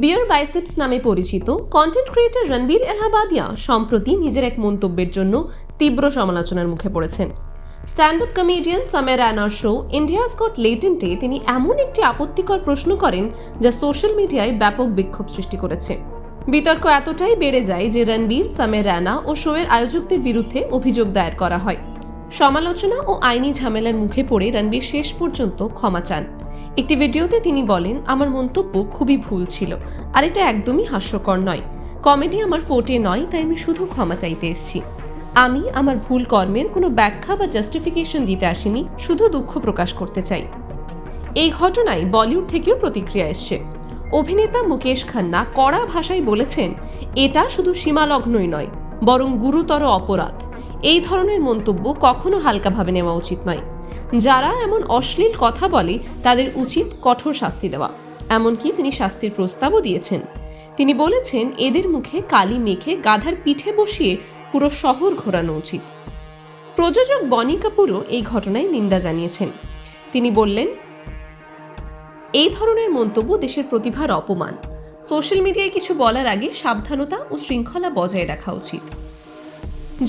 বিয়ার biceps নামে পরিচিত content creator Ranbir Allahbadia সম্প্রতি নিজের এক মন্তব্যের জন্য তীব্র সমালোচনার মুখে পড়েছেন। স্ট্যান্ড আপ কমেডিয়ান সামের রানার শো ইন্ডিয়াস গট লেটেন্টে তিনি এমন একটি আপত্তিকর প্রশ্ন করেন যা সোশ্যাল মিডিয়ায় ব্যাপক বিক্ষোভ সৃষ্টি করেছে। বিতর্ক এতটাই বেড়ে যায় যে রণবীর, সামের রানা ও শোয়ের আয়োজকদের বিরুদ্ধে অভিযোগ দায়ের করা হয়। সমালোচনা ও আইনি ঝামেলার মুখে পড়ে রণবীর শেষ পর্যন্ত ক্ষমা চান। একটি ভিডিওতে তিনি বলেন, আমার মন্তব্য খুবই ভুল ছিল আর এটা একদমই হাস্যকর নয়। কমেডি আমার ফোর্টে নয়, তাই আমি শুধু ক্ষমা চাইতে এসেছি। আমি আমার ভুল কর্মের কোনো ব্যাখ্যা বা জাস্টিফিকেশন দিতে আসিনি, শুধু দুঃখ প্রকাশ করতে চাই। এই ঘটনায় বলিউড থেকেও প্রতিক্রিয়া এসছে। অভিনেতা মুকেশ খান্না কড়া ভাষায় বলেছেন, এটা শুধু সীমালগ্নই নয়, বরং গুরুতর অপরাধ। এই ধরনের মন্তব্য কখনো হালকাভাবে নেওয়া উচিত নয়। যারা এমন অশ্লীল কথা বলে তাদের উচিত কঠোর শাস্তি দেওয়া। এমনকি তিনি শাস্তির প্রস্তাবও দিয়েছেন। তিনি বলেছেন, এদের মুখে কালি মেখে গাধার পিঠে বসিয়ে পুরো শহর ঘোরানো উচিত। প্রযোজক বনি কাপুরও এই ঘটনায় নিন্দা জানিয়েছেন। তিনি বললেন, এই ধরনের মন্তব্য দেশের প্রতিভার অপমান। সোশ্যাল মিডিয়ায় কিছু বলার আগে সাবধানতা ও শৃঙ্খলা বজায় রাখা উচিত।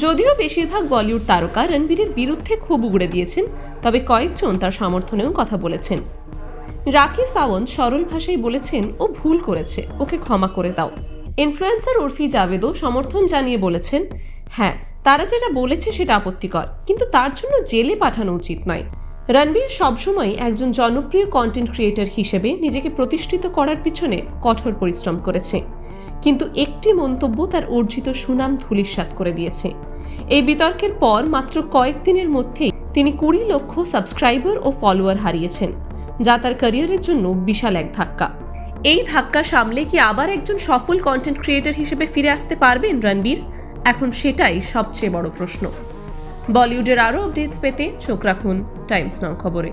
যদিও বেশিরভাগ বলিউড তারকা রণবীরের বিরুদ্ধে ক্ষোভ উগড়ে দিয়েছেন, তবে কয়েকজন তার সমর্থনেও কথা বলেছেন। রাখি সাওয়ন্ত সরল ভাষায় বলেছেন, ও ভুল করেছে, ওকে ক্ষমা করে দাও। ইনফ্লুয়েন্সার উর্ফি জাভেদও সমর্থন জানিয়ে বলেছেন, হ্যাঁ, তারা যেটা বলেছে সেটা আপত্তিকর, কিন্তু তার জন্য জেলে পাঠানো উচিত নয়। রণবীর সবসময় একজন জনপ্রিয় কন্টেন্ট ক্রিয়েটর হিসেবে নিজেকে প্রতিষ্ঠিত করার পিছনে কঠোর পরিশ্রম করেছে, কিন্তু একটি মন্তব্য তার অর্জিত সুনাম ধূলিসাৎ করে দিয়েছে। এই বিতর্কের পর মাত্র কয়েকদিনের মধ্যেই তিনি 20 লক্ষ সাবস্ক্রাইবার ও ফলোয়ার হারিয়েছেন, যা তার ক্যারিয়ারের জন্য বিশাল এক ধাক্কা। এই ধাক্কা সামলে কি আবার একজন সফল কন্টেন্ট ক্রিয়েটর হিসেবে ফিরে আসতে পারবেন রণবীর? এখন সেটাই সবচেয়ে বড় প্রশ্ন। বলিউডের আরও আপডেটস পেতে চোখ রাখুন টাইমস নাও খবরে।